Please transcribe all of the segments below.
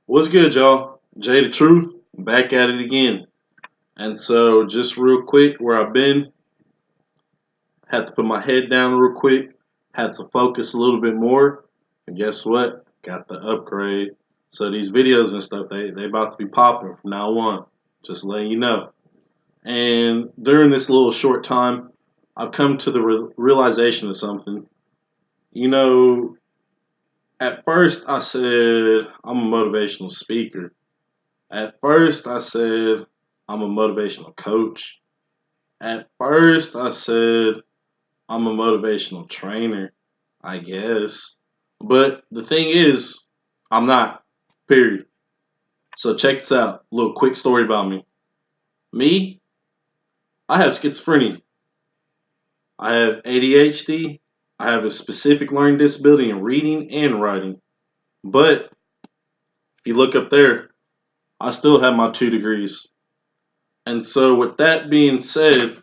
What's good, y'all? Jay the Truth, back at it again. And so, just real quick, where I've been, had to put my head down real quick, had to focus a little bit more. And guess what? Got the upgrade. So these videos and stuff, they about to be popping from now on. Just letting you know. And during this little short time, I've come to the realization of something. You know, at first I said I'm a motivational speaker. At first, I said I'm a motivational coach. At first, I said I'm a motivational trainer, I guess. But the thing is, I'm not, period. So check this out. A little quick story about me. Me, I have schizophrenia. I have ADHD. I have a specific learning disability in reading and writing. But if you look up there, I still have my 2 degrees. And so, with that being said,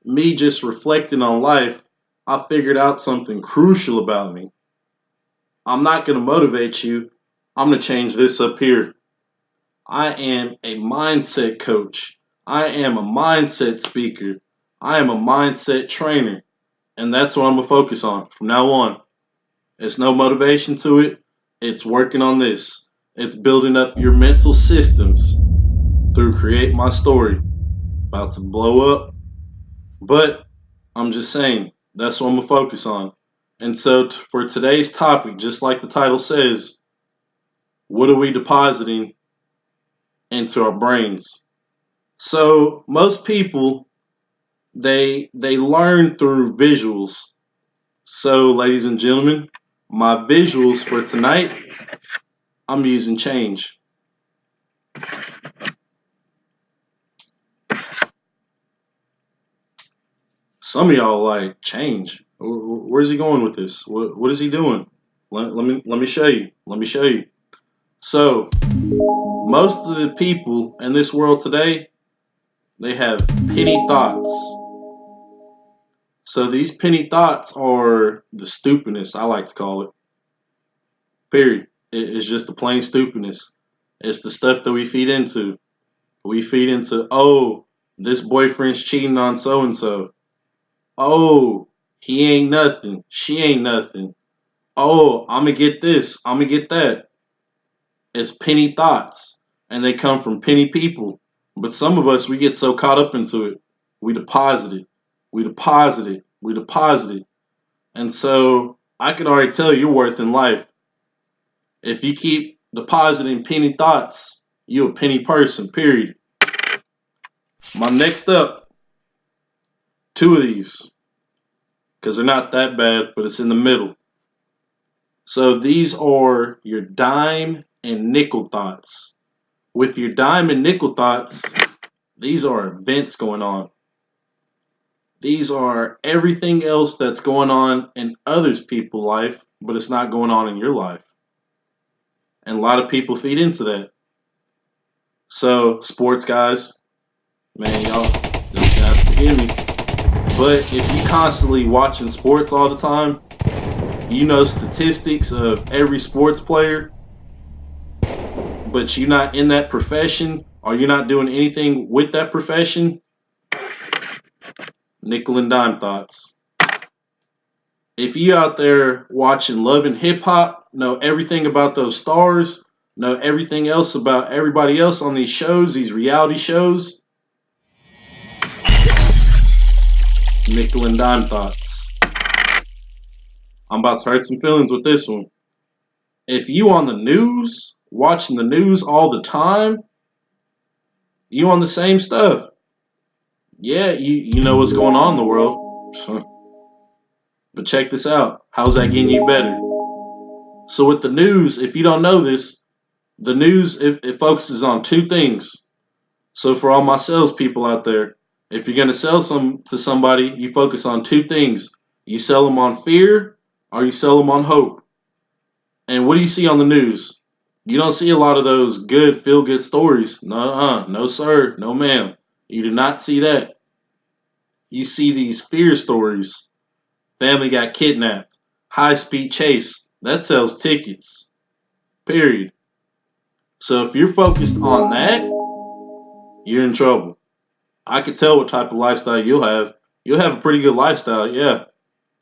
me just reflecting on life, I figured out something crucial about me. I'm not going to motivate you. I'm going to change this up here. I am a mindset coach. I am a mindset speaker. I am a mindset trainer. And that's what I'm going to focus on from now on. It's no motivation to it. It's working on this. It's building up your mental systems through Create My Story. About to blow up. But I'm just saying, that's what I'm going to focus on. And so, for today's topic, just like the title says, what are we depositing into our brains? So, most people, they learn through visuals. So, ladies and gentlemen, my visuals for tonight, I'm using change. Some of y'all like change. Where's he going with this? What is he doing? Let me show you. Let me show you. So, most of the people in this world today, they have penny thoughts. So these penny thoughts are the stupidness, I like to call it. Period. It's just the plain stupidness. It's the stuff that we feed into. We feed into, oh, this boyfriend's cheating on so and so. Oh, he ain't nothing. She ain't nothing. Oh, I'm going to get this. I'm going to get that. It's penny thoughts. And they come from penny people. But some of us, we get so caught up into it. We deposit it. We deposit it. We deposit it. And so I can already tell your worth in life. If you keep depositing penny thoughts, you're a penny person, period. My next up, 2 of these, because they're not that bad, but it's in the middle. So these are your dime and nickel thoughts. With your dime and nickel thoughts, these are events going on. These are everything else that's going on in others people's life, but it's not going on in your life. And a lot of people feed into that. So, sports guys, man, y'all just gonna have to forgive me. But if you constantly watching sports all the time, you know statistics of every sports player, but you're not in that profession or you're not doing anything with that profession, nickel and dime thoughts. If you out there watching Love and Hip Hop, know everything about those stars, know everything else about everybody else on these shows, these reality shows, nickel and dime thoughts. I'm about to hurt some feelings with this one. If you on the news, watching the news all the time, you on the same stuff. Yeah, you know what's going on in the world. But check this out. How's that getting you better? So with the news, if you don't know this, the news, it focuses on 2 things. So for all my salespeople out there, if you're going to sell to somebody, you focus on 2 things. You sell them on fear or you sell them on hope. And what do you see on the news? You don't see a lot of those good, feel-good stories. No, sir, no, ma'am. You do not see that. You see these fear stories. Family got kidnapped. High-speed chase. That sells tickets. Period. So if you're focused on that, you're in trouble. I could tell what type of lifestyle you'll have. You'll have a pretty good lifestyle, yeah,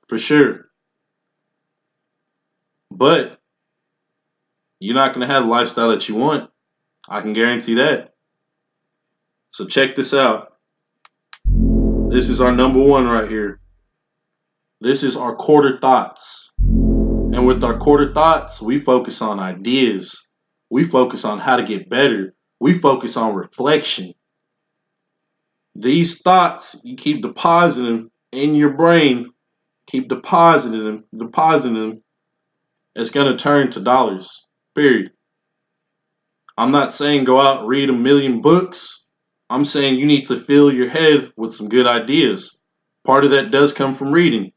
for sure. But you're not going to have the lifestyle that you want. I can guarantee that. So check this out. This is our number one right here. This is our quarter thoughts. And with our quarter thoughts, we focus on ideas. We focus on how to get better. We focus on reflection. These thoughts, you keep depositing them in your brain, keep depositing them. It's going to turn to dollars, period. I'm not saying go out and read a million books. I'm saying you need to fill your head with some good ideas. Part of that does come from reading.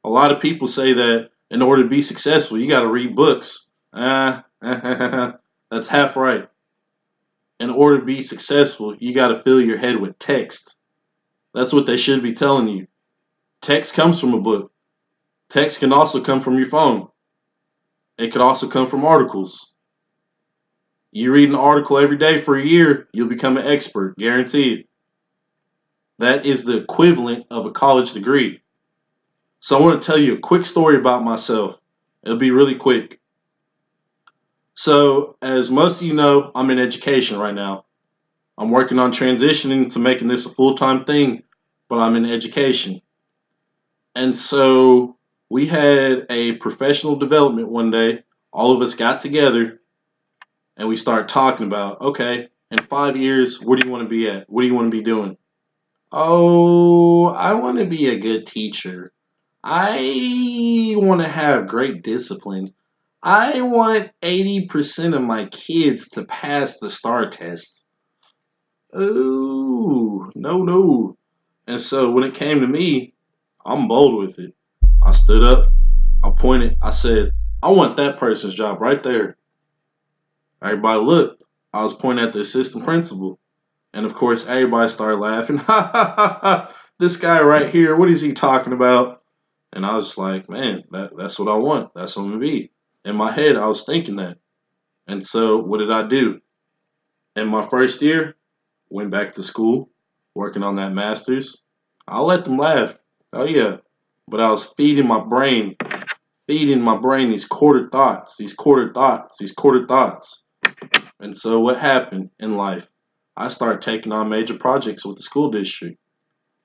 A lot of people say that in order to be successful, you got to read books. That's half right. In order to be successful, you got to fill your head with text. That's what they should be telling you. Text comes from a book. Text can also come from your phone. It could also come from articles. You read an article every day for a year, you'll become an expert, guaranteed. That is the equivalent of a college degree. So I want to tell you a quick story about myself. It'll be really quick. So, as most of you know, I'm in education right now. I'm working on transitioning to making this a full-time thing, but I'm in education. And so we had a professional development one day. All of us got together and we started talking about, okay, in 5 years, where do you want to be at? What do you want to be doing? Oh, I want to be a good teacher. I want to have great discipline. I want 80% of my kids to pass the STAR test. Oh, no, no. And so when it came to me, I'm bold with it. I stood up, I pointed, I said, I want that person's job right there. Everybody looked. I was pointing at the assistant principal. And of course, everybody started laughing. Ha ha ha ha. This guy right here, what is he talking about? And I was like, man, that's what I want. That's what I'm going to be. In my head, I was thinking that. And so what did I do? In my first year, went back to school, working on that master's. I'll let them laugh. Oh, yeah. But I was feeding my brain these quarter thoughts, these quarter thoughts, these quarter thoughts. And so what happened in life? I started taking on major projects with the school district.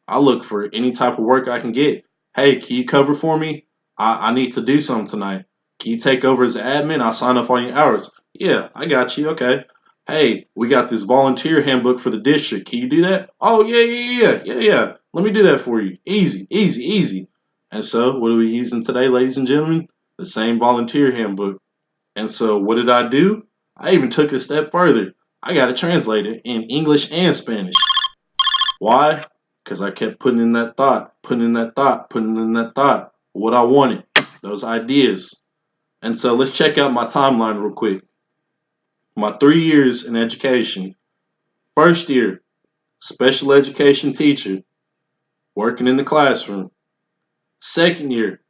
I look for any type of work I can get. Hey, can you cover for me? I need to do something tonight. Can you take over as an admin? I'll sign off on your hours. Yeah, I got you. Okay. Hey, we got this volunteer handbook for the district. Can you do that? Oh, yeah. Let me do that for you. Easy, easy, easy. And so, what are we using today, ladies and gentlemen? The same volunteer handbook. And so, what did I do? I even took it a step further. I got it translated in English and Spanish. Why? Because I kept putting in that thought, putting in that thought, putting in that thought, what I wanted, those ideas. And so let's check out my timeline real quick. My 3 years in education. First year, special education teacher, working in the classroom. Second year,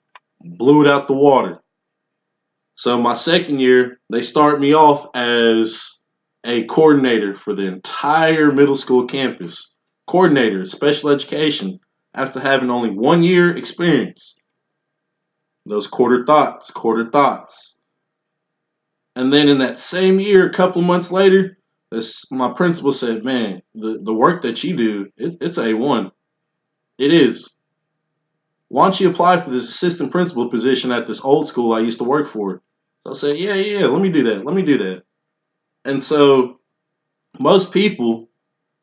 blew it out the water. So my second year, they start me off as a coordinator for the entire middle school campus. Coordinator, special education, after having only 1 year experience. Those quarter thoughts, quarter thoughts. And then in that same year, a couple months later, my principal said, man, the work that you do, it's A1. It is. Why don't you apply for this assistant principal position at this old school I used to work for? So I said, yeah, let me do that. And so most people,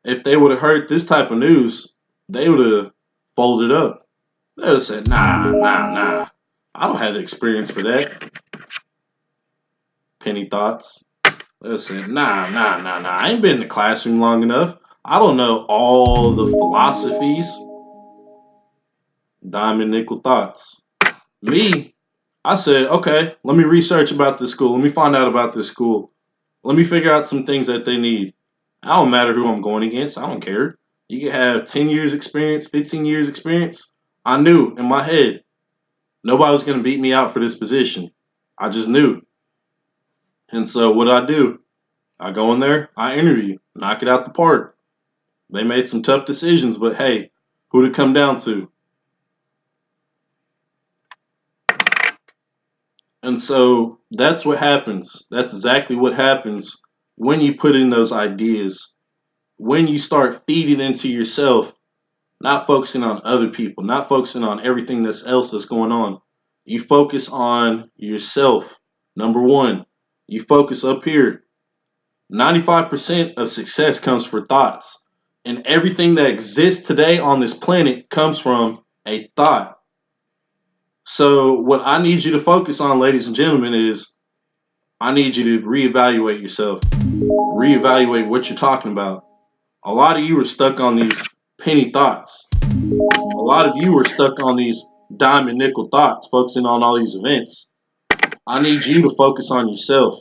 if they would have heard this type of news, they would have folded up. They would have said, nah. I don't have the experience for that. Penny thoughts. They would have said, nah. I ain't been in the classroom long enough. I don't know all the philosophies. Diamond nickel thoughts. Me, I said, okay, let me research about this school. Let me find out about this school. Let me figure out some things that they need. I don't matter who I'm going against. I don't care. You can have 10 years experience, 15 years experience. I knew in my head nobody was going to beat me out for this position. I just knew. And so what did I do? I go in there, I interview, knock it out the park. They made some tough decisions, but hey, who'd it come down to? And so that's what happens. That's exactly what happens when you put in those ideas, when you start feeding into yourself, not focusing on other people, not focusing on everything else that's going on. You focus on yourself. Number one, you focus up here. 95% of success comes from thoughts. And everything that exists today on this planet comes from a thought. So, what I need you to focus on, ladies and gentlemen, is I need you to reevaluate yourself, reevaluate what you're talking about. A lot of you are stuck on these penny thoughts. A lot of you are stuck on these dime and nickel thoughts, focusing on all these events. I need you to focus on yourself.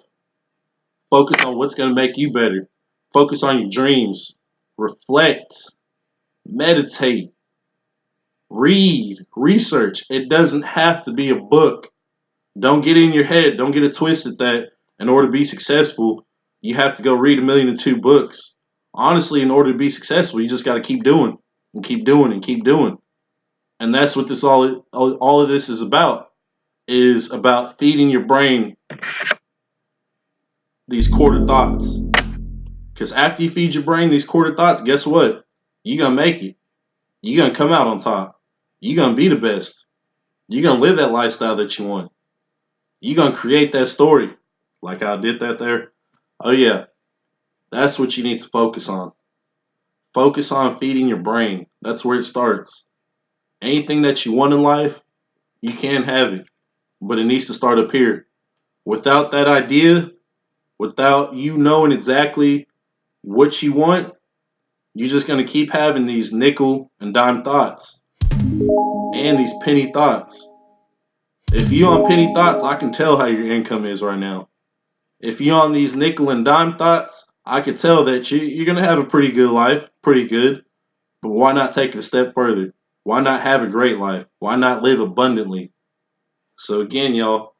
Focus on what's going to make you better. Focus on your dreams. Reflect. Meditate. Read. Research. It doesn't have to be a book. Don't get in your head. Don't get it twisted that in order to be successful, you have to go read 1,000,002 books. Honestly, in order to be successful, you just got to keep doing and keep doing and keep doing. And that's what this all of this is about feeding your brain these quarter thoughts. Because after you feed your brain these quarter thoughts, guess what? You're going to make it. You're going to come out on top. You're going to be the best. You're going to live that lifestyle that you want. You're going to create that story. Like I did that there. Oh, yeah. That's what you need to focus on. Focus on feeding your brain. That's where it starts. Anything that you want in life, you can have it. But it needs to start up here. Without that idea, without you knowing exactly what you want, you're just going to keep having these nickel and dime thoughts and these penny thoughts. If you're on penny thoughts, I can tell how your income is right now. If you're on these nickel and dime thoughts, I can tell that you're going to have a pretty good life, pretty good. But why not take it a step further? Why not have a great life? Why not live abundantly? So again, y'all,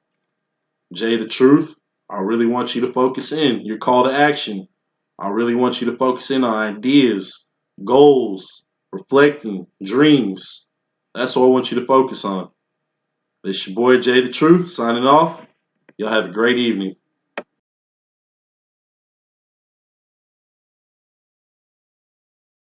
Jay the Truth, I really want you to focus in. Your call to action. I really want you to focus in on ideas, goals, reflecting, dreams. That's what I want you to focus on. This your boy Jay the Truth signing off. Y'all have a great evening.